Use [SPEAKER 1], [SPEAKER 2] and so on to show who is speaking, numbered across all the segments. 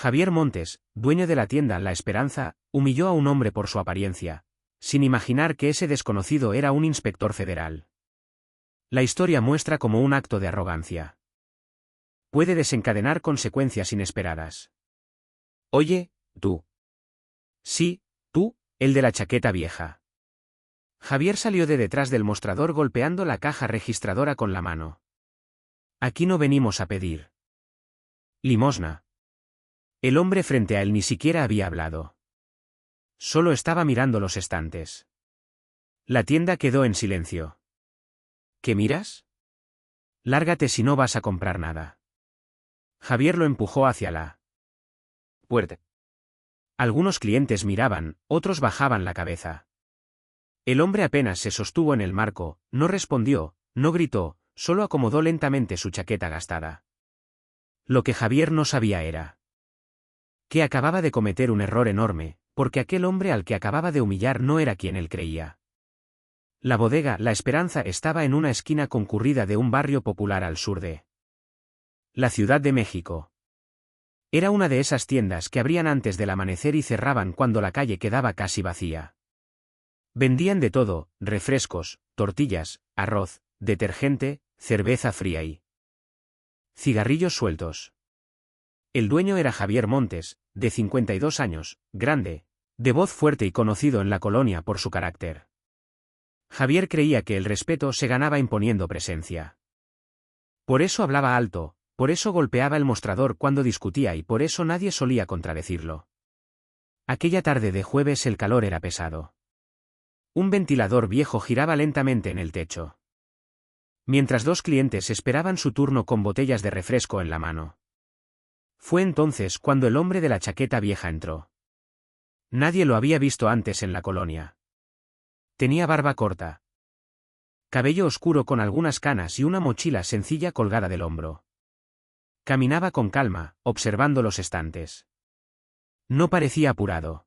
[SPEAKER 1] Javier Montes, dueño de la tienda La Esperanza, humilló a un hombre por su apariencia, sin imaginar que ese desconocido era un inspector federal. La historia muestra cómo un acto de arrogancia puede desencadenar consecuencias inesperadas. Oye, tú. Sí, tú, el de la chaqueta vieja. Javier salió de detrás del mostrador golpeando la caja registradora con la mano. Aquí no venimos a pedir limosna. El hombre frente a él ni siquiera había hablado. Solo estaba mirando los estantes. La tienda quedó en silencio. ¿Qué miras? Lárgate si no vas a comprar nada. Javier lo empujó hacia la puerta. Algunos clientes miraban, otros bajaban la cabeza. El hombre apenas se sostuvo en el marco, no respondió, no gritó, solo acomodó lentamente su chaqueta gastada. Lo que Javier no sabía era que acababa de cometer un error enorme, porque aquel hombre al que acababa de humillar no era quien él creía. La bodega La Esperanza estaba en una esquina concurrida de un barrio popular al sur de la Ciudad de México. Era una de esas tiendas que abrían antes del amanecer y cerraban cuando la calle quedaba casi vacía. Vendían de todo, refrescos, tortillas, arroz, detergente, cerveza fría y cigarrillos sueltos. El dueño era Javier Montes, de 52 años, grande, de voz fuerte y conocido en la colonia por su carácter. Javier creía que el respeto se ganaba imponiendo presencia. Por eso hablaba alto, por eso golpeaba el mostrador cuando discutía y por eso nadie solía contradecirlo. Aquella tarde de jueves el calor era pesado. Un ventilador viejo giraba lentamente en el techo. Mientras dos clientes esperaban su turno con botellas de refresco en la mano. Fue entonces cuando el hombre de la chaqueta vieja entró. Nadie lo había visto antes en la colonia. Tenía barba corta, cabello oscuro con algunas canas y una mochila sencilla colgada del hombro. Caminaba con calma, observando los estantes. No parecía apurado.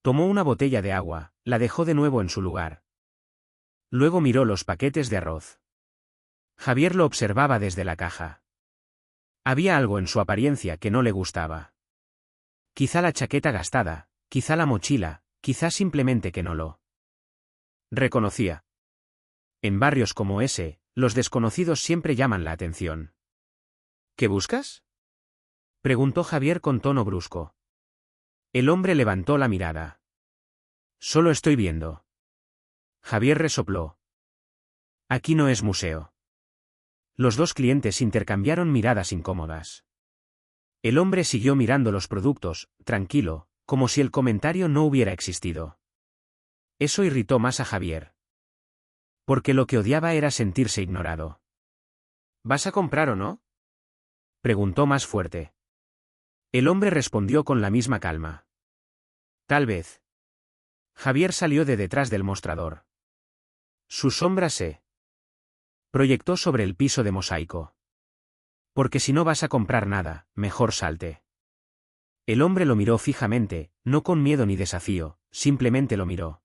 [SPEAKER 1] Tomó una botella de agua, la dejó de nuevo en su lugar. Luego miró los paquetes de arroz. Javier lo observaba desde la caja. Había algo en su apariencia que no le gustaba. Quizá la chaqueta gastada, quizá la mochila, quizá simplemente que no lo reconocía. En barrios como ese, los desconocidos siempre llaman la atención. ¿Qué buscas?, preguntó Javier con tono brusco. El hombre levantó la mirada. Solo estoy viendo. Javier resopló. Aquí no es museo. Los dos clientes intercambiaron miradas incómodas. El hombre siguió mirando los productos, tranquilo, como si el comentario no hubiera existido. Eso irritó más a Javier. Porque lo que odiaba era sentirse ignorado. ¿Vas a comprar o no?, preguntó más fuerte. El hombre respondió con la misma calma. Tal vez. Javier salió de detrás del mostrador. Su sombra se proyectó sobre el piso de mosaico. Porque si no vas a comprar nada, mejor salte. El hombre lo miró fijamente, no con miedo ni desafío, simplemente lo miró.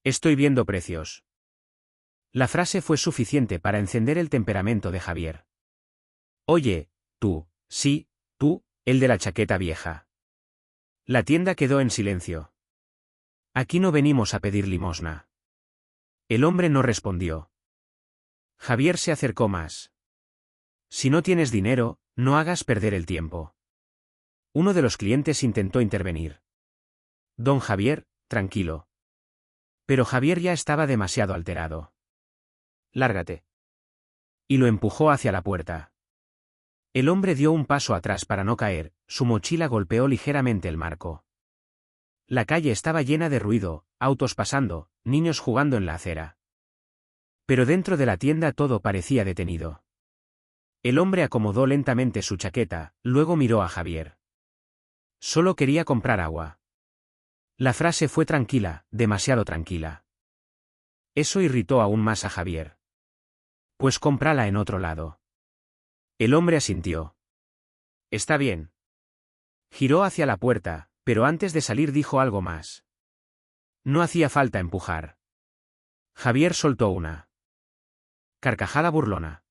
[SPEAKER 1] Estoy viendo precios. La frase fue suficiente para encender el temperamento de Javier. Oye, tú, sí, tú, el de la chaqueta vieja. La tienda quedó en silencio. Aquí no venimos a pedir limosna. El hombre no respondió. Javier se acercó más. Si no tienes dinero, no hagas perder el tiempo. Uno de los clientes intentó intervenir. Don Javier, tranquilo. Pero Javier ya estaba demasiado alterado. Lárgate. Y lo empujó hacia la puerta. El hombre dio un paso atrás para no caer, su mochila golpeó ligeramente el marco. La calle estaba llena de ruido, autos pasando, niños jugando en la acera. Pero dentro de la tienda todo parecía detenido. El hombre acomodó lentamente su chaqueta, luego miró a Javier. Solo quería comprar agua. La frase fue tranquila, demasiado tranquila. Eso irritó aún más a Javier. Pues cómprala en otro lado. El hombre asintió. Está bien. Giró hacia la puerta, pero antes de salir dijo algo más. No hacía falta empujar. Javier soltó una carcajada burlona.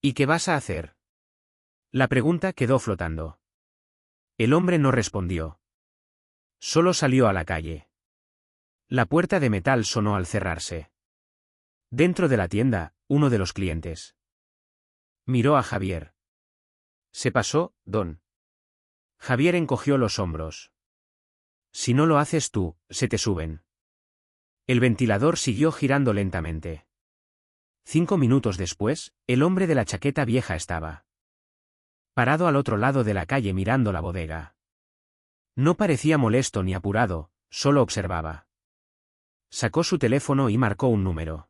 [SPEAKER 1] ¿Y qué vas a hacer? La pregunta quedó flotando. El hombre no respondió. Solo salió a la calle. La puerta de metal sonó al cerrarse. Dentro de la tienda, uno de los clientes miró a Javier. ¿Se pasó, don? Javier encogió los hombros. Si no lo haces tú, se te suben. El ventilador siguió girando lentamente. 5 minutos después, el hombre de la chaqueta vieja estaba parado al otro lado de la calle mirando la bodega. No parecía molesto ni apurado, solo observaba. Sacó su teléfono y marcó un número.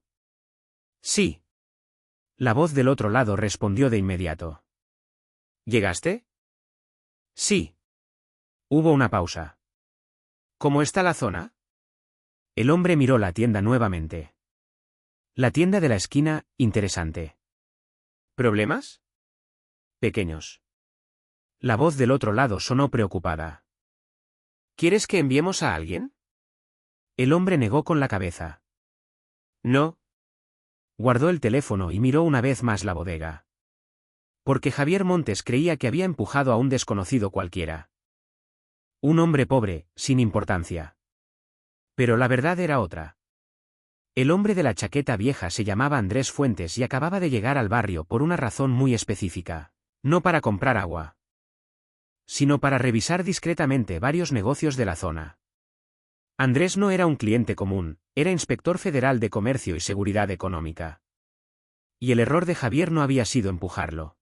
[SPEAKER 1] Sí. La voz del otro lado respondió de inmediato. ¿Llegaste? Sí. Hubo una pausa. ¿Cómo está la zona? El hombre miró la tienda nuevamente. La tienda de la esquina, interesante. ¿Problemas? Pequeños. La voz del otro lado sonó preocupada. ¿Quieres que enviemos a alguien? El hombre negó con la cabeza. No. Guardó el teléfono y miró una vez más la bodega. Porque Javier Montes creía que había empujado a un desconocido cualquiera. Un hombre pobre, sin importancia. Pero la verdad era otra. El hombre de la chaqueta vieja se llamaba Andrés Fuentes y acababa de llegar al barrio por una razón muy específica. No para comprar agua, sino para revisar discretamente varios negocios de la zona. Andrés no era un cliente común, era inspector federal de Comercio y Seguridad Económica. Y el error de Javier no había sido empujarlo,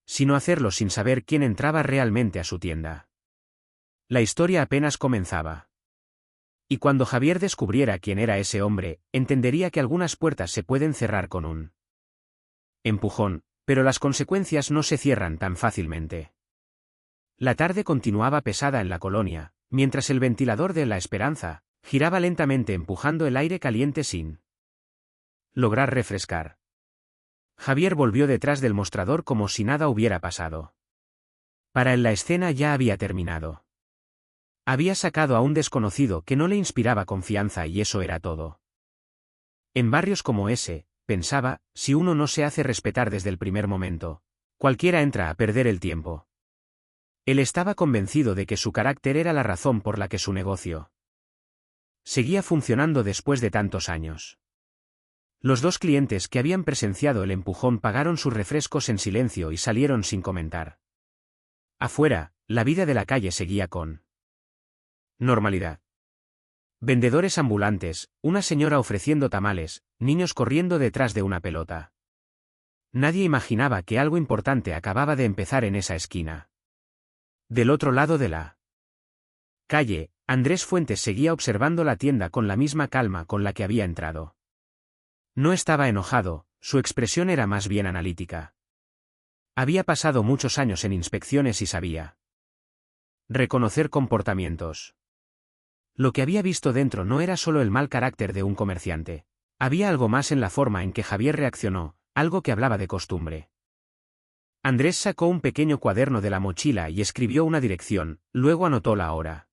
[SPEAKER 1] sino hacerlo sin saber quién entraba realmente a su tienda. La historia apenas comenzaba. Y cuando Javier descubriera quién era ese hombre, entendería que algunas puertas se pueden cerrar con un empujón, pero las consecuencias no se cierran tan fácilmente. La tarde continuaba pesada en la colonia, mientras el ventilador de La Esperanza giraba lentamente empujando el aire caliente sin lograr refrescar. Javier volvió detrás del mostrador como si nada hubiera pasado. Para él la escena ya había terminado. Había sacado a un desconocido que no le inspiraba confianza y eso era todo. En barrios como ese, pensaba, si uno no se hace respetar desde el primer momento, cualquiera entra a perder el tiempo. Él estaba convencido de que su carácter era la razón por la que su negocio seguía funcionando después de tantos años. Los dos clientes que habían presenciado el empujón pagaron sus refrescos en silencio y salieron sin comentar. Afuera, la vida de la calle seguía con normalidad. Vendedores ambulantes, una señora ofreciendo tamales, niños corriendo detrás de una pelota. Nadie imaginaba que algo importante acababa de empezar en esa esquina. Del otro lado de la calle, Andrés Fuentes seguía observando la tienda con la misma calma con la que había entrado. No estaba enojado, su expresión era más bien analítica. Había pasado muchos años en inspecciones y sabía reconocer comportamientos. Lo que había visto dentro no era solo el mal carácter de un comerciante. Había algo más en la forma en que Javier reaccionó, algo que hablaba de costumbre. Andrés sacó un pequeño cuaderno de la mochila y escribió una dirección, luego anotó la hora.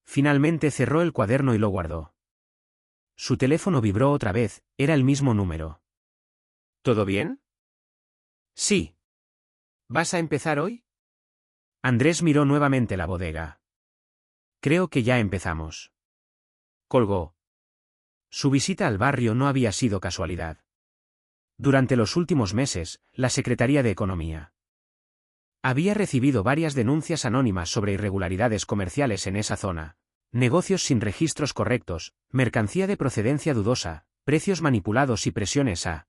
[SPEAKER 1] Finalmente cerró el cuaderno y lo guardó. Su teléfono vibró otra vez, era el mismo número. ¿Todo bien? Sí. ¿Vas a empezar hoy? Andrés miró nuevamente la bodega. Creo que ya empezamos. Colgó. Su visita al barrio no había sido casualidad. Durante los últimos meses, la Secretaría de Economía había recibido varias denuncias anónimas sobre irregularidades comerciales en esa zona, negocios sin registros correctos, mercancía de procedencia dudosa, precios manipulados y presiones a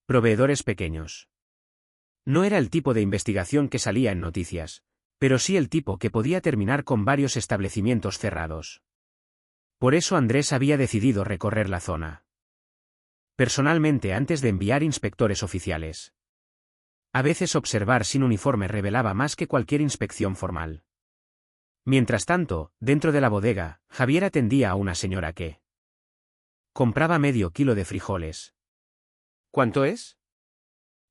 [SPEAKER 1] proveedores pequeños. No era el tipo de investigación que salía en noticias, pero sí el tipo que podía terminar con varios establecimientos cerrados. Por eso Andrés había decidido recorrer la zona personalmente antes de enviar inspectores oficiales. A veces observar sin uniforme revelaba más que cualquier inspección formal. Mientras tanto, dentro de la bodega, Javier atendía a una señora que compraba medio kilo de frijoles. ¿Cuánto es?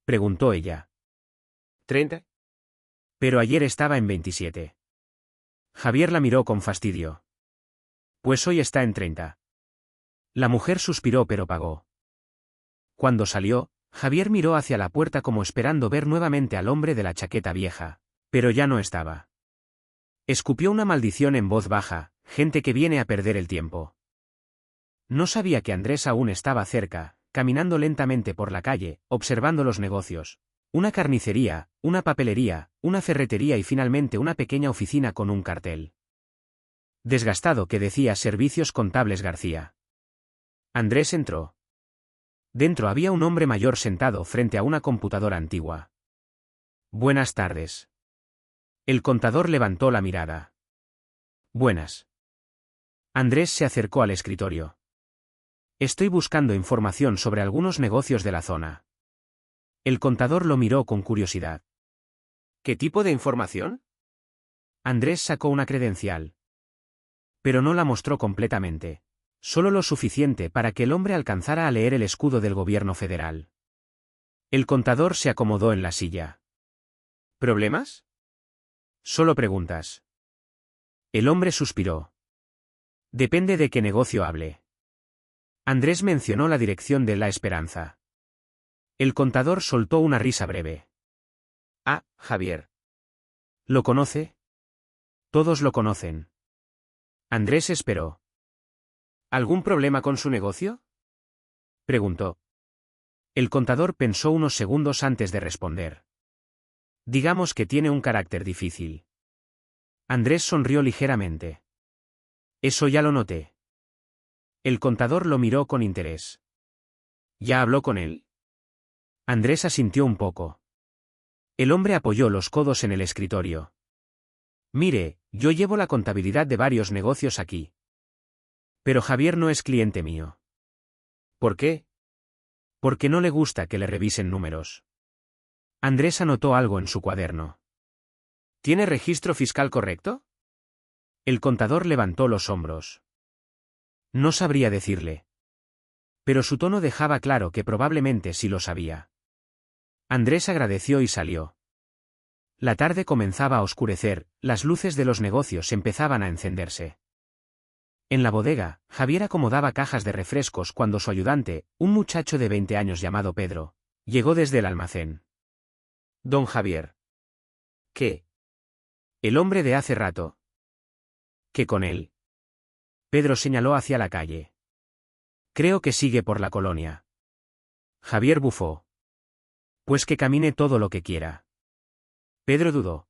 [SPEAKER 1] Preguntó ella. 30. Pero ayer estaba en 27. Javier la miró con fastidio. Pues hoy está en 30. La mujer suspiró pero pagó. Cuando salió, Javier miró hacia la puerta como esperando ver nuevamente al hombre de la chaqueta vieja, Pero ya no estaba. Escupió una maldición en voz baja: gente que viene a perder el tiempo. No sabía que Andrés aún estaba cerca, caminando lentamente por la calle, observando los negocios. Una carnicería, una papelería, una ferretería y finalmente una pequeña oficina con un cartel desgastado que decía Servicios Contables García. Andrés entró. Dentro había un hombre mayor sentado frente a una computadora antigua. Buenas tardes. El contador levantó la mirada. Buenas. Andrés se acercó al escritorio. Estoy buscando información sobre algunos negocios de la zona. El contador lo miró con curiosidad. ¿Qué tipo de información? Andrés sacó una credencial. Pero no la mostró completamente. Solo lo suficiente para que el hombre alcanzara a leer el escudo del gobierno federal. El contador se acomodó en la silla. ¿Problemas? Solo preguntas. El hombre suspiró. Depende de qué negocio hable. Andrés mencionó la dirección de La Esperanza. El contador soltó una risa breve. Ah, Javier. ¿Lo conoce? Todos lo conocen. Andrés esperó. ¿Algún problema con su negocio? Preguntó. El contador pensó unos segundos antes de responder. Digamos que tiene un carácter difícil. Andrés sonrió ligeramente. Eso ya lo noté. El contador lo miró con interés. ¿Ya habló con él? Andrés asintió un poco. El hombre apoyó los codos en el escritorio. Mire, yo llevo la contabilidad de varios negocios aquí. Pero Javier no es cliente mío. ¿Por qué? Porque no le gusta que le revisen números. Andrés anotó algo en su cuaderno. ¿Tiene registro fiscal correcto? El contador levantó los hombros. No sabría decirle. Pero su tono dejaba claro que probablemente sí lo sabía. Andrés agradeció y salió. La tarde comenzaba a oscurecer, las luces de los negocios empezaban a encenderse. En la bodega, Javier acomodaba cajas de refrescos cuando su ayudante, un muchacho de 20 años llamado Pedro, llegó desde el almacén. Don Javier. ¿Qué? El hombre de hace rato. ¿Qué con él? Pedro señaló hacia la calle. Creo que sigue por la colonia. Javier bufó. Pues que camine todo lo que quiera. Pedro dudó.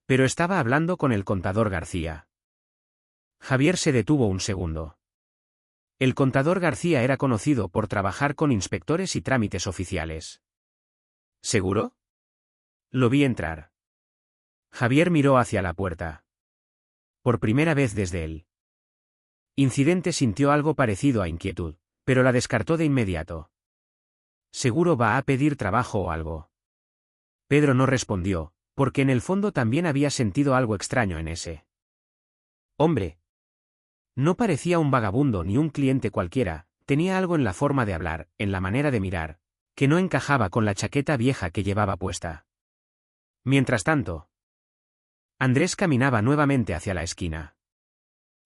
[SPEAKER 1] Pero estaba hablando con el contador García. Javier se detuvo un segundo. El contador García era conocido por trabajar con inspectores y trámites oficiales. ¿Seguro? Lo vi entrar. Javier miró hacia la puerta. Por primera vez desde el incidente sintió algo parecido a inquietud, pero la descartó de inmediato. Seguro va a pedir trabajo o algo. Pedro no respondió, porque en el fondo también había sentido algo extraño en ese hombre. No parecía un vagabundo ni un cliente cualquiera, tenía algo en la forma de hablar, en la manera de mirar, que no encajaba con la chaqueta vieja que llevaba puesta. Mientras tanto, Andrés caminaba nuevamente hacia la esquina.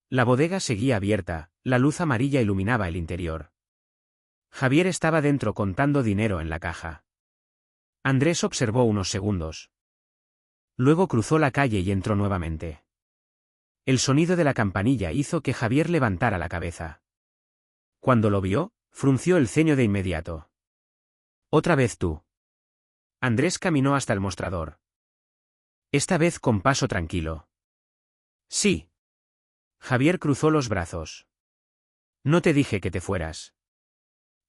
[SPEAKER 1] La bodega seguía abierta, la luz amarilla iluminaba el interior. Javier estaba dentro contando dinero en la caja. Andrés observó unos segundos. Luego cruzó la calle y entró nuevamente. El sonido de la campanilla hizo que Javier levantara la cabeza. Cuando lo vio, frunció el ceño de inmediato. ¿Otra vez tú? Andrés caminó hasta el mostrador. Esta vez con paso tranquilo. Sí. Javier cruzó los brazos. No te dije que te fueras.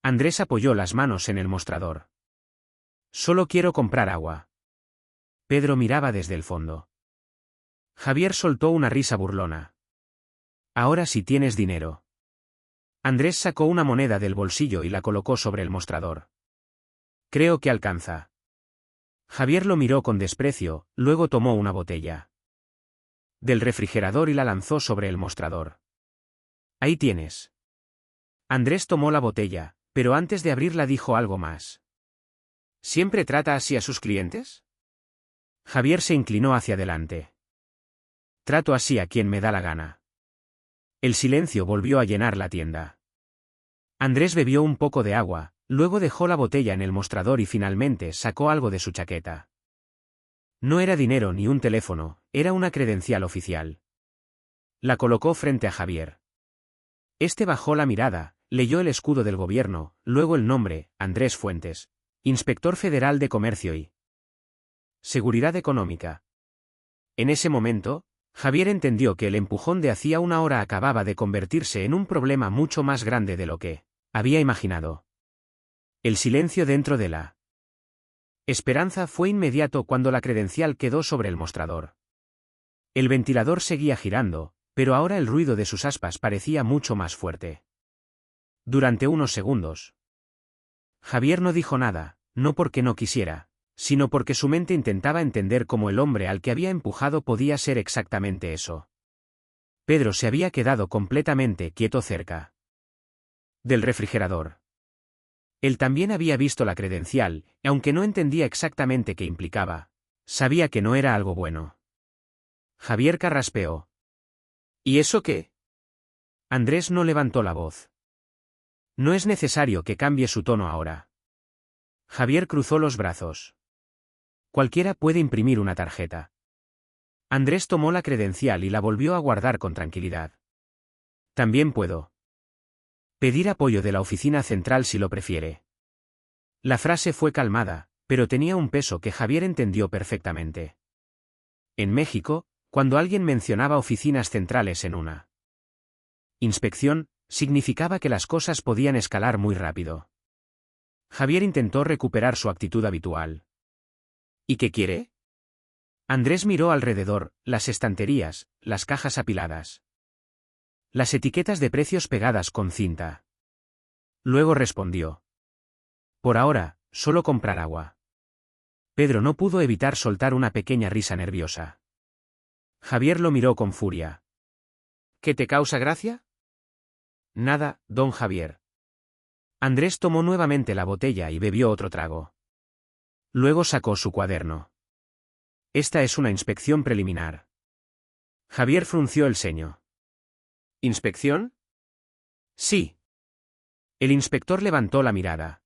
[SPEAKER 1] Andrés apoyó las manos en el mostrador. Solo quiero comprar agua. Pedro miraba desde el fondo. Javier soltó una risa burlona. Ahora sí tienes dinero. Andrés sacó una moneda del bolsillo y la colocó sobre el mostrador. Creo que alcanza. Javier lo miró con desprecio, luego tomó una botella del refrigerador y la lanzó sobre el mostrador. Ahí tienes. Andrés tomó la botella, pero antes de abrirla dijo algo más. ¿Siempre trata así a sus clientes? Javier se inclinó hacia adelante. Trato así a quien me da la gana. El silencio volvió a llenar la tienda. Andrés bebió un poco de agua, luego dejó la botella en el mostrador y finalmente sacó algo de su chaqueta. No era dinero ni un teléfono, era una credencial oficial. La colocó frente a Javier. Este bajó la mirada, leyó el escudo del gobierno, luego el nombre, Andrés Fuentes, Inspector Federal de Comercio y Seguridad Económica. En ese momento, Javier entendió que el empujón de hacía una hora acababa de convertirse en un problema mucho más grande de lo que había imaginado. El silencio dentro de la esperanza fue inmediato cuando la credencial quedó sobre el mostrador. El ventilador seguía girando, pero ahora el ruido de sus aspas parecía mucho más fuerte. Durante unos segundos, Javier no dijo nada, no porque no quisiera, sino porque su mente intentaba entender cómo el hombre al que había empujado podía ser exactamente eso. Pedro se había quedado completamente quieto cerca del refrigerador. Él también había visto la credencial, y aunque no entendía exactamente qué implicaba, sabía que no era algo bueno. Javier carraspeó. ¿Y eso qué? Andrés no levantó la voz. No es necesario que cambie su tono ahora. Javier cruzó los brazos. Cualquiera puede imprimir una tarjeta. Andrés tomó la credencial y la volvió a guardar con tranquilidad. También puedo pedir apoyo de la oficina central si lo prefiere. La frase fue calmada, pero tenía un peso que Javier entendió perfectamente. En México, cuando alguien mencionaba oficinas centrales en una inspección, significaba que las cosas podían escalar muy rápido. Javier intentó recuperar su actitud habitual. ¿Y qué quiere? Andrés miró alrededor, las estanterías, las cajas apiladas, las etiquetas de precios pegadas con cinta. Luego respondió. Por ahora, solo comprar agua. Pedro no pudo evitar soltar una pequeña risa nerviosa. Javier lo miró con furia. ¿Qué te causa gracia? Nada, don Javier. Andrés tomó nuevamente la botella y bebió otro trago. Luego sacó su cuaderno. Esta es una inspección preliminar. Javier frunció el ceño. ¿Inspección? Sí. El inspector levantó la mirada.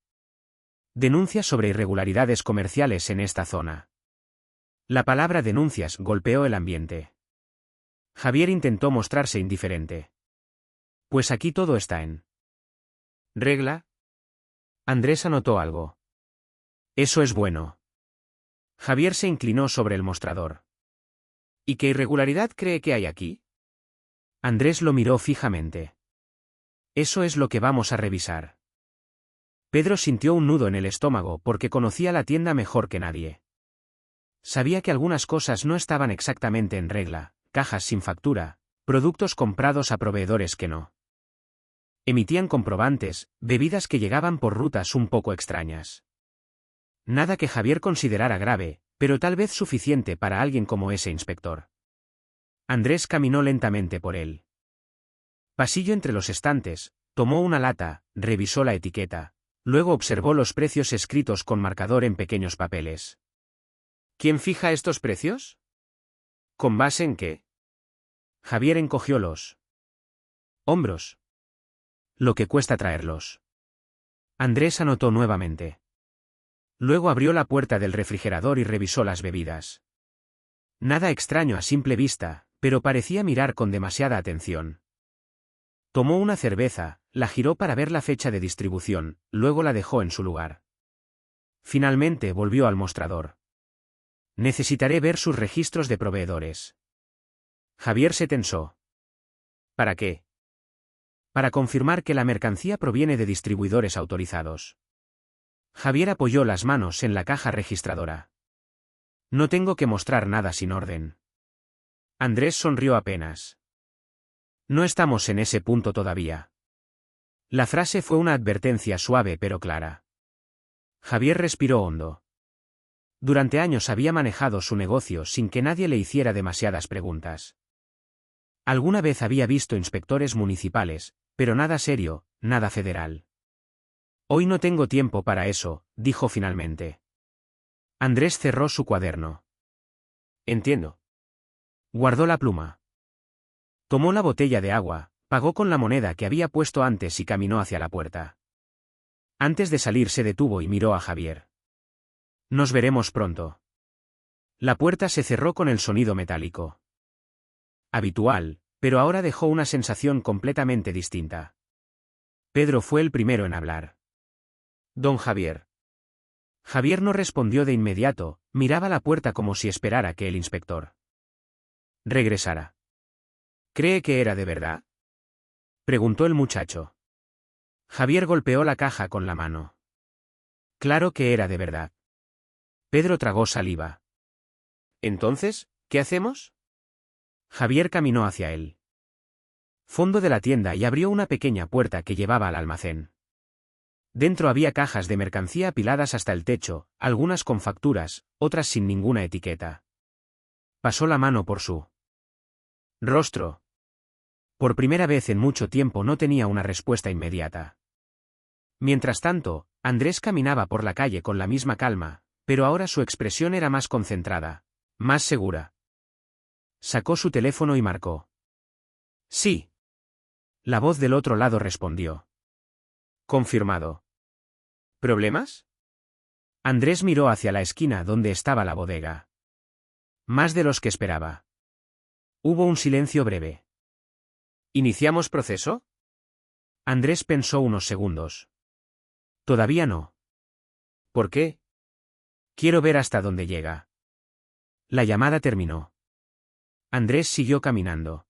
[SPEAKER 1] Denuncias sobre irregularidades comerciales en esta zona. La palabra denuncias golpeó el ambiente. Javier intentó mostrarse indiferente. Pues aquí todo está en regla. Andrés anotó algo. Eso es bueno. Javier se inclinó sobre el mostrador. ¿Y qué irregularidad cree que hay aquí? Andrés lo miró fijamente. Eso es lo que vamos a revisar. Pedro sintió un nudo en el estómago porque conocía la tienda mejor que nadie. Sabía que algunas cosas no estaban exactamente en regla, cajas sin factura, productos comprados a proveedores que no emitían comprobantes, bebidas que llegaban por rutas un poco extrañas. Nada que Javier considerara grave, pero tal vez suficiente para alguien como ese inspector. Andrés caminó lentamente por el pasillo entre los estantes, tomó una lata, revisó la etiqueta, luego observó los precios escritos con marcador en pequeños papeles. ¿Quién fija estos precios? ¿Con base en qué? Javier encogió los hombros. Lo que cuesta traerlos. Andrés anotó nuevamente. Luego abrió la puerta del refrigerador y revisó las bebidas. Nada extraño a simple vista, pero parecía mirar con demasiada atención. Tomó una cerveza, la giró para ver la fecha de distribución, luego la dejó en su lugar. Finalmente volvió al mostrador. Necesitaré ver sus registros de proveedores. Javier se tensó. ¿Para qué? Para confirmar que la mercancía proviene de distribuidores autorizados. Javier apoyó las manos en la caja registradora. No tengo que mostrar nada sin orden. Andrés sonrió apenas. No estamos en ese punto todavía. La frase fue una advertencia suave pero clara. Javier respiró hondo. Durante años había manejado su negocio sin que nadie le hiciera demasiadas preguntas. Alguna vez había visto inspectores municipales, pero nada serio, nada federal. Hoy no tengo tiempo para eso, dijo finalmente. Andrés cerró su cuaderno. Entiendo. Guardó la pluma. Tomó la botella de agua, pagó con la moneda que había puesto antes y caminó hacia la puerta. Antes de salir se detuvo y miró a Javier. Nos veremos pronto. La puerta se cerró con el sonido metálico habitual, pero ahora dejó una sensación completamente distinta. Pedro fue el primero en hablar. Don Javier. Javier no respondió de inmediato, miraba la puerta como si esperara que el inspector regresara. ¿Cree que era de verdad?, preguntó el muchacho. Javier golpeó la caja con la mano. Claro que era de verdad. Pedro tragó saliva. ¿Entonces, qué hacemos? Javier caminó hacia él. Fondo de la tienda y abrió una pequeña puerta que llevaba al almacén. Dentro había cajas de mercancía apiladas hasta el techo, algunas con facturas, otras sin ninguna etiqueta. Pasó la mano por su rostro. Por primera vez en mucho tiempo no tenía una respuesta inmediata. Mientras tanto, Andrés caminaba por la calle con la misma calma, pero ahora su expresión era más concentrada, más segura. Sacó su teléfono y marcó. Sí. La voz del otro lado respondió. Confirmado. ¿Problemas? Andrés miró hacia la esquina donde estaba la bodega. Más de los que esperaba. Hubo un silencio breve. ¿Iniciamos proceso? Andrés pensó unos segundos. Todavía no. ¿Por qué? Quiero ver hasta dónde llega. La llamada terminó. Andrés siguió caminando.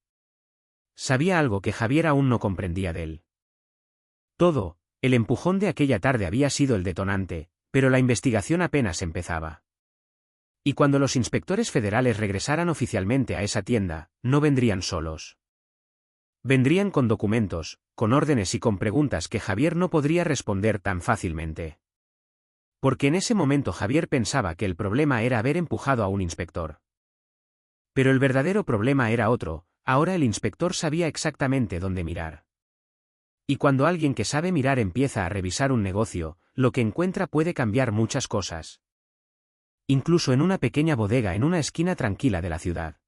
[SPEAKER 1] Sabía algo que Javier aún no comprendía de él. Todo, el empujón de aquella tarde había sido el detonante, pero la investigación apenas empezaba. Y cuando los inspectores federales regresaran oficialmente a esa tienda, no vendrían solos. Vendrían con documentos, con órdenes y con preguntas que Javier no podría responder tan fácilmente. Porque en ese momento Javier pensaba que el problema era haber empujado a un inspector. Pero el verdadero problema era otro, ahora el inspector sabía exactamente dónde mirar. Y cuando alguien que sabe mirar empieza a revisar un negocio, lo que encuentra puede cambiar muchas cosas. Incluso en una pequeña bodega en una esquina tranquila de la ciudad.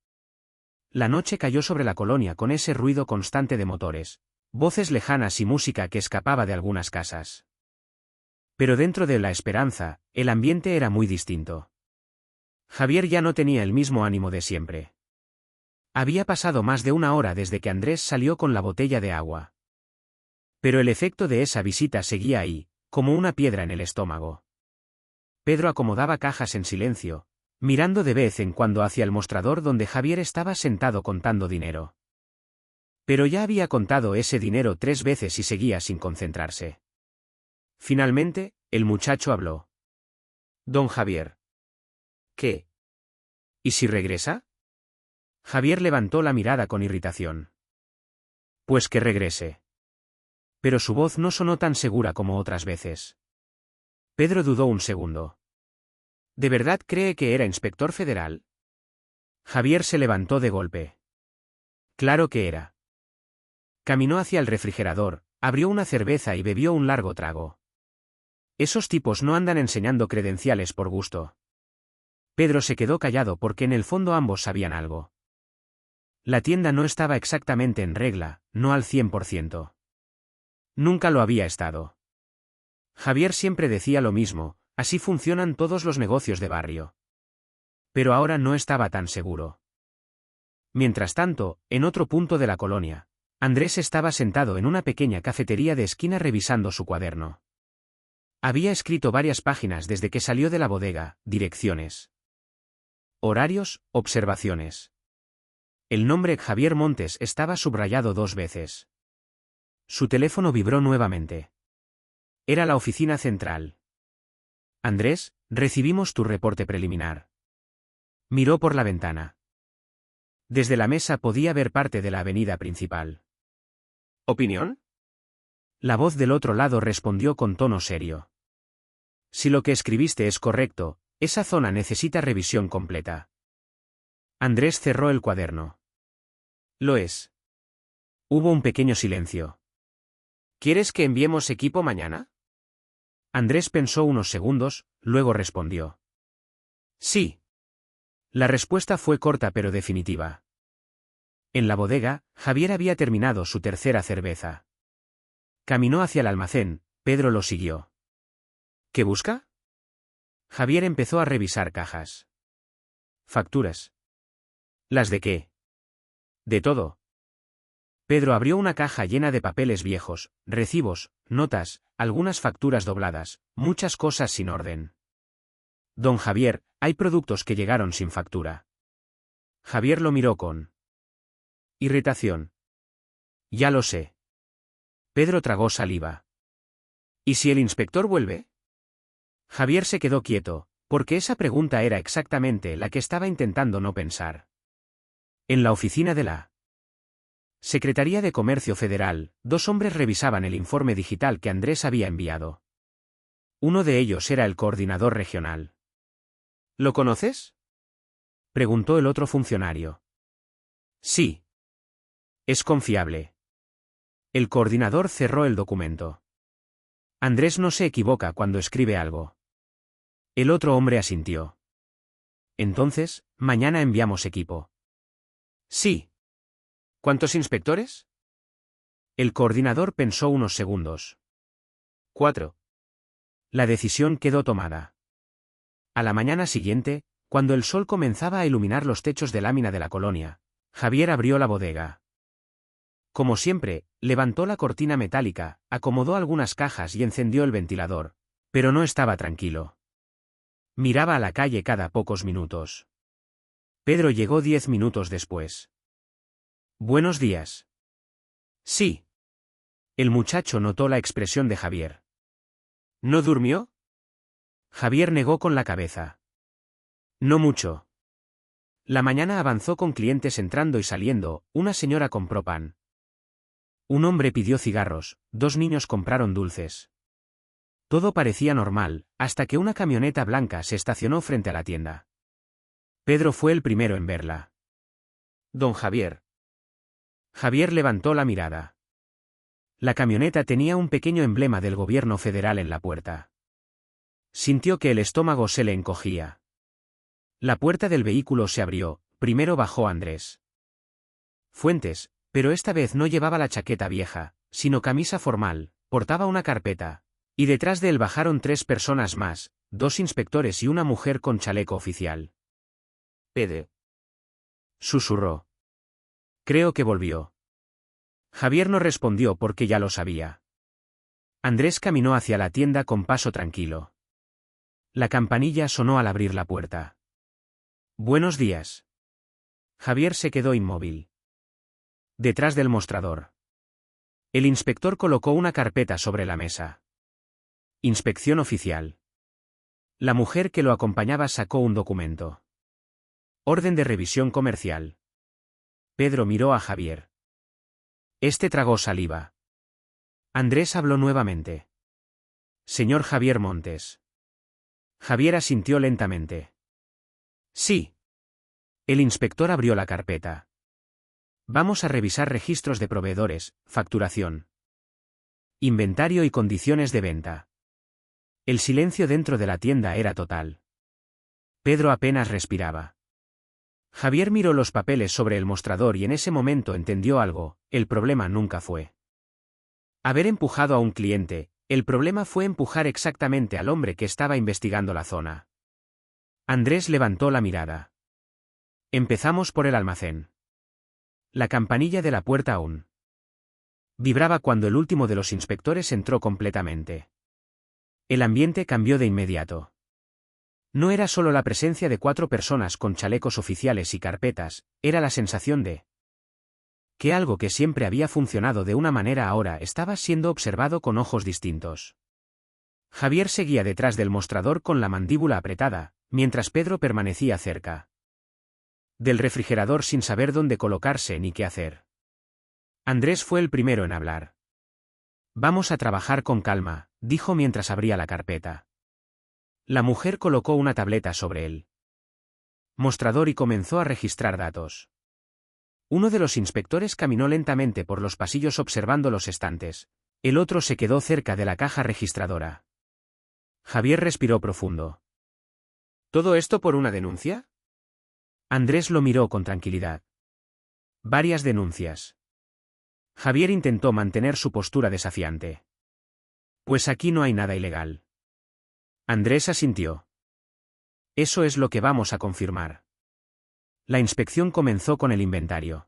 [SPEAKER 1] La noche cayó sobre la colonia con ese ruido constante de motores, voces lejanas y música que escapaba de algunas casas. Pero dentro de La Esperanza, el ambiente era muy distinto. Javier ya no tenía el mismo ánimo de siempre. Había pasado más de una hora desde que Andrés salió con la botella de agua. Pero el efecto de esa visita seguía ahí, como una piedra en el estómago. Pedro acomodaba cajas en silencio, mirando de vez en cuando hacia el mostrador donde Javier estaba sentado contando dinero. Pero ya había contado ese dinero 3 veces y seguía sin concentrarse. Finalmente, el muchacho habló. Don Javier. ¿Qué? ¿Y si regresa? Javier levantó la mirada con irritación. Pues que regrese. Pero su voz no sonó tan segura como otras veces. Pedro dudó un segundo. ¿De verdad cree que era inspector federal? Javier se levantó de golpe. Claro que era. Caminó hacia el refrigerador, abrió una cerveza y bebió un largo trago. Esos tipos no andan enseñando credenciales por gusto. Pedro se quedó callado porque en el fondo ambos sabían algo. La tienda no estaba exactamente en regla, no al 100%. Nunca lo había estado. Javier siempre decía lo mismo, así funcionan todos los negocios de barrio. Pero ahora no estaba tan seguro. Mientras tanto, en otro punto de la colonia, Andrés estaba sentado en una pequeña cafetería de esquina revisando su cuaderno. Había escrito varias páginas desde que salió de la bodega, direcciones, horarios, observaciones. El nombre Javier Montes estaba subrayado 2 veces. Su teléfono vibró nuevamente. Era la oficina central. Andrés, recibimos tu reporte preliminar. Miró por la ventana. Desde la mesa podía ver parte de la avenida principal. ¿Opinión? La voz del otro lado respondió con tono serio. Si lo que escribiste es correcto, esa zona necesita revisión completa. Andrés cerró el cuaderno. Lo es. Hubo un pequeño silencio. ¿Quieres que enviemos equipo mañana? Andrés pensó unos segundos, luego respondió. Sí. La respuesta fue corta pero definitiva. En la bodega, Javier había terminado su tercera cerveza. Caminó hacia el almacén, Pedro lo siguió. ¿Qué busca? Javier empezó a revisar cajas. Facturas. ¿Las de qué? De todo. Pedro abrió una caja llena de papeles viejos, recibos, notas, algunas facturas dobladas, muchas cosas sin orden. Don Javier, hay productos que llegaron sin factura. Javier lo miró con irritación. Ya lo sé. Pedro tragó saliva. ¿Y si el inspector vuelve? Javier se quedó quieto, porque esa pregunta era exactamente la que estaba intentando no pensar. En la oficina de la Secretaría de Comercio Federal, dos hombres revisaban el informe digital que Andrés había enviado. Uno de ellos era el coordinador regional. ¿Lo conoces? Preguntó el otro funcionario. Sí. Es confiable. El coordinador cerró el documento. Andrés no se equivoca cuando escribe algo. El otro hombre asintió. Entonces, mañana enviamos equipo. Sí. ¿Cuántos inspectores? El coordinador pensó unos segundos. 4. La decisión quedó tomada. A la mañana siguiente, cuando el sol comenzaba a iluminar los techos de lámina de la colonia, Javier abrió la bodega. Como siempre, levantó la cortina metálica, acomodó algunas cajas y encendió el ventilador, pero no estaba tranquilo. Miraba a la calle cada pocos minutos. Pedro llegó 10 minutos después. Buenos días. Sí. El muchacho notó la expresión de Javier. ¿No durmió? Javier negó con la cabeza. No mucho. La mañana avanzó con clientes entrando y saliendo, una señora compró pan. Un hombre pidió cigarros, dos niños compraron dulces. Todo parecía normal, hasta que una camioneta blanca se estacionó frente a la tienda. Pedro fue el primero en verla. Don Javier. Javier levantó la mirada. La camioneta tenía un pequeño emblema del gobierno federal en la puerta. Sintió que el estómago se le encogía. La puerta del vehículo se abrió, primero bajó Andrés Fuentes, pero esta vez no llevaba la chaqueta vieja, sino camisa formal, portaba una carpeta, y detrás de él bajaron 3 personas más, 2 inspectores y una mujer con chaleco oficial. Pedro. Susurró. Creo que volvió. Javier no respondió porque ya lo sabía. Andrés caminó hacia la tienda con paso tranquilo. La campanilla sonó al abrir la puerta. Buenos días. Javier se quedó inmóvil. Detrás del mostrador. El inspector colocó una carpeta sobre la mesa. Inspección oficial. La mujer que lo acompañaba sacó un documento. Orden de revisión comercial. Pedro miró a Javier. Este tragó saliva. Andrés habló nuevamente. Señor Javier Montes. Javier asintió lentamente. Sí. El inspector abrió la carpeta. Vamos a revisar registros de proveedores, facturación, inventario y condiciones de venta. El silencio dentro de la tienda era total. Pedro apenas respiraba. Javier miró los papeles sobre el mostrador y en ese momento entendió algo: el problema nunca fue haber empujado a un cliente, el problema fue empujar exactamente al hombre que estaba investigando la zona. Andrés levantó la mirada. Empezamos por el almacén. La campanilla de la puerta aún vibraba cuando el último de los inspectores entró completamente. El ambiente cambió de inmediato. No era solo la presencia de 4 personas con chalecos oficiales y carpetas, era la sensación de que algo que siempre había funcionado de una manera ahora estaba siendo observado con ojos distintos. Javier seguía detrás del mostrador con la mandíbula apretada, mientras Pedro permanecía cerca del refrigerador sin saber dónde colocarse ni qué hacer. Andrés fue el primero en hablar. Vamos a trabajar con calma, dijo mientras abría la carpeta. La mujer colocó una tableta sobre el mostrador y comenzó a registrar datos. Uno de los inspectores caminó lentamente por los pasillos observando los estantes. El otro se quedó cerca de la caja registradora. Javier respiró profundo. ¿Todo esto por una denuncia? Andrés lo miró con tranquilidad. Varias denuncias. Javier intentó mantener su postura desafiante. Pues aquí no hay nada ilegal. Andrés asintió. Eso es lo que vamos a confirmar. La inspección comenzó con el inventario.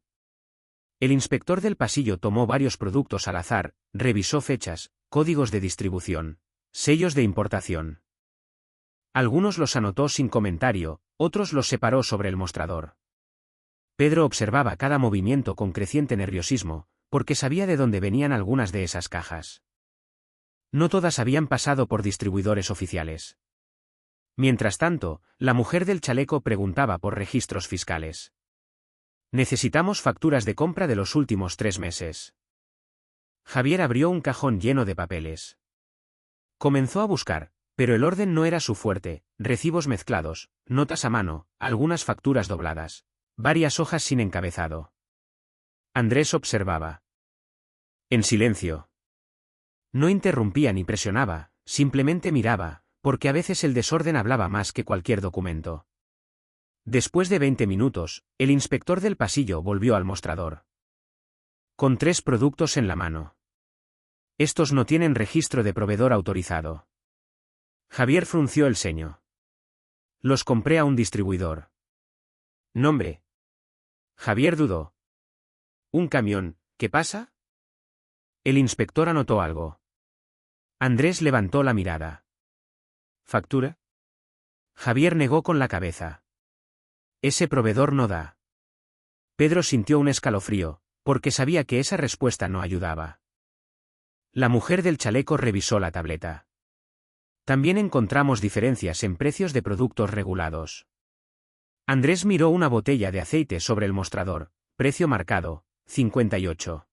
[SPEAKER 1] El inspector del pasillo tomó varios productos al azar, revisó fechas, códigos de distribución, sellos de importación. Algunos los anotó sin comentario, otros los separó sobre el mostrador. Pedro observaba cada movimiento con creciente nerviosismo, porque sabía de dónde venían algunas de esas cajas. No todas habían pasado por distribuidores oficiales. Mientras tanto, la mujer del chaleco preguntaba por registros fiscales. Necesitamos facturas de compra de los últimos 3 meses. Javier abrió un cajón lleno de papeles. Comenzó a buscar, pero el orden no era su fuerte: recibos mezclados, notas a mano, algunas facturas dobladas, varias hojas sin encabezado. Andrés observaba. En silencio. No interrumpía ni presionaba, simplemente miraba, porque a veces el desorden hablaba más que cualquier documento. Después de 20 minutos, el inspector del pasillo volvió al mostrador. Con 3 productos en la mano. Estos no tienen registro de proveedor autorizado. Javier frunció el ceño. Los compré a un distribuidor. Nombre. Javier dudó. ¿Un camión? ¿Qué pasa? El inspector anotó algo. Andrés levantó la mirada. ¿Factura? Javier negó con la cabeza. Ese proveedor no da. Pedro sintió un escalofrío, porque sabía que esa respuesta no ayudaba. La mujer del chaleco revisó la tableta. También encontramos diferencias en precios de productos regulados. Andrés miró una botella de aceite sobre el mostrador, precio marcado, 58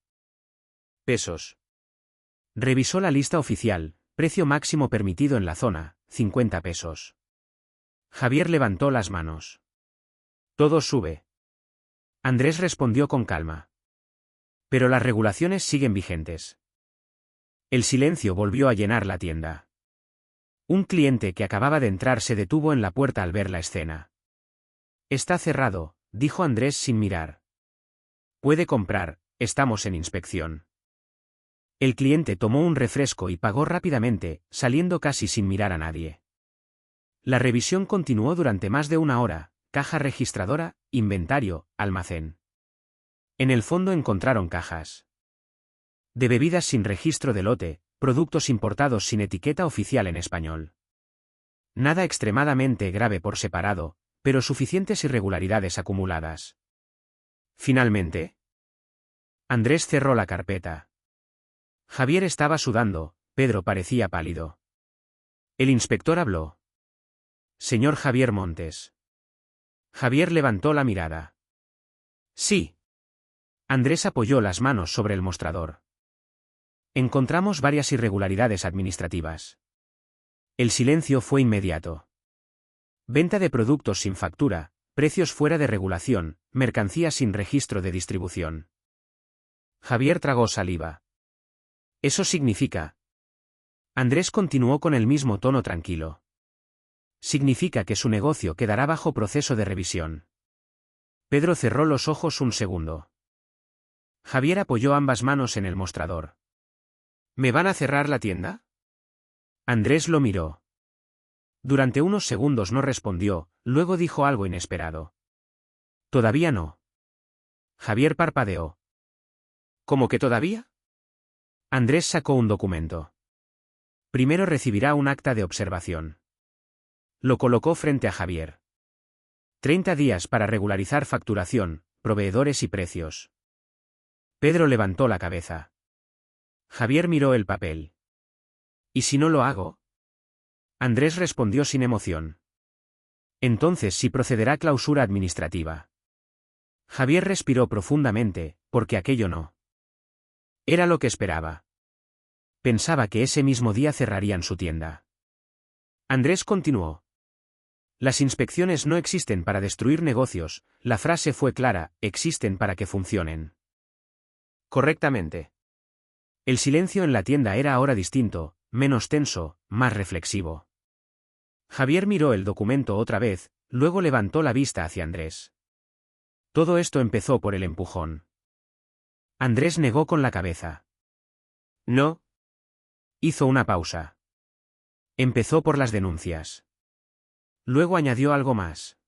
[SPEAKER 1] pesos. Revisó la lista oficial, precio máximo permitido en la zona, 50 pesos. Javier levantó las manos. Todo sube. Andrés respondió con calma. Pero las regulaciones siguen vigentes. El silencio volvió a llenar la tienda. Un cliente que acababa de entrar se detuvo en la puerta al ver la escena. Está cerrado, dijo Andrés sin mirar. Puede comprar, estamos en inspección. El cliente tomó un refresco y pagó rápidamente, saliendo casi sin mirar a nadie. La revisión continuó durante más de 1 hora: caja registradora, inventario, almacén. En el fondo encontraron cajas de bebidas sin registro de lote, productos importados sin etiqueta oficial en español. Nada extremadamente grave por separado, pero suficientes irregularidades acumuladas. Finalmente, Andrés cerró la carpeta. Javier estaba sudando, Pedro parecía pálido. El inspector habló. Señor Javier Montes. Javier levantó la mirada. Sí. Andrés apoyó las manos sobre el mostrador. Encontramos varias irregularidades administrativas. El silencio fue inmediato. Venta de productos sin factura, precios fuera de regulación, mercancías sin registro de distribución. Javier tragó saliva. Eso significa. Andrés continuó con el mismo tono tranquilo. Significa que su negocio quedará bajo proceso de revisión. Pedro cerró los ojos un segundo. Javier apoyó ambas manos en el mostrador. ¿Me van a cerrar la tienda? Andrés lo miró. Durante unos segundos no respondió, luego dijo algo inesperado. Todavía no. Javier parpadeó. ¿Cómo que todavía? Andrés sacó un documento. Primero recibirá un acta de observación. Lo colocó frente a Javier. 30 días para regularizar facturación, proveedores y precios. Pedro levantó la cabeza. Javier miró el papel. ¿Y si no lo hago? Andrés respondió sin emoción. Entonces sí procederá clausura administrativa. Javier respiró profundamente, porque aquello no era lo que esperaba. Pensaba que ese mismo día cerrarían su tienda. Andrés continuó. Las inspecciones no existen para destruir negocios, la frase fue clara, existen para que funcionen correctamente. El silencio en la tienda era ahora distinto, menos tenso, más reflexivo. Javier miró el documento otra vez, luego levantó la vista hacia Andrés. Todo esto empezó por el empujón. Andrés negó con la cabeza. No. Hizo una pausa. Empezó por las denuncias. Luego añadió algo más.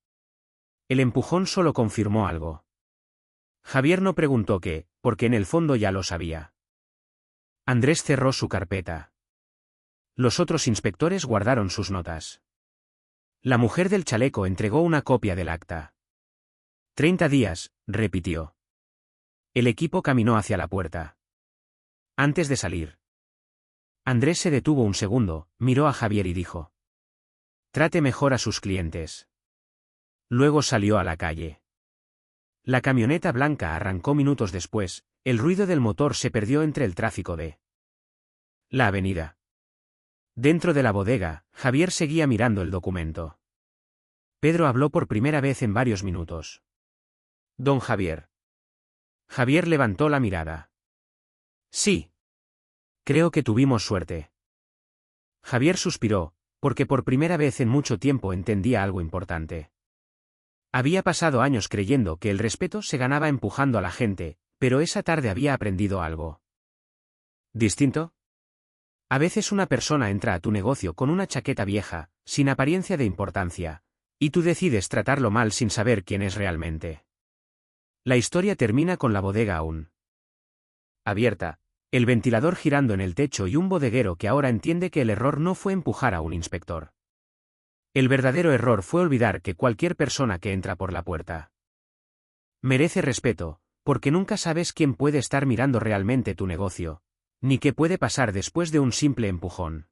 [SPEAKER 1] El empujón solo confirmó algo. Javier no preguntó qué, porque en el fondo ya lo sabía. Andrés cerró su carpeta. Los otros inspectores guardaron sus notas. La mujer del chaleco entregó una copia del acta. 30 días, repitió. El equipo caminó hacia la puerta. Antes de salir, Andrés se detuvo un segundo, miró a Javier y dijo: trate mejor a sus clientes. Luego salió a la calle. La camioneta blanca arrancó minutos después, el ruido del motor se perdió entre el tráfico de la avenida. Dentro de la bodega, Javier seguía mirando el documento. Pedro habló por primera vez en varios minutos. Don Javier. Javier levantó la mirada. Sí. Creo que tuvimos suerte. Javier suspiró, porque por primera vez en mucho tiempo entendía algo importante. Había pasado años creyendo que el respeto se ganaba empujando a la gente, pero esa tarde había aprendido algo. ¿Distinto? A veces una persona entra a tu negocio con una chaqueta vieja, sin apariencia de importancia, y tú decides tratarlo mal sin saber quién es realmente. La historia termina con la bodega aún abierta, el ventilador girando en el techo y un bodeguero que ahora entiende que el error no fue empujar a un inspector. El verdadero error fue olvidar que cualquier persona que entra por la puerta merece respeto, porque nunca sabes quién puede estar mirando realmente tu negocio, ni qué puede pasar después de un simple empujón.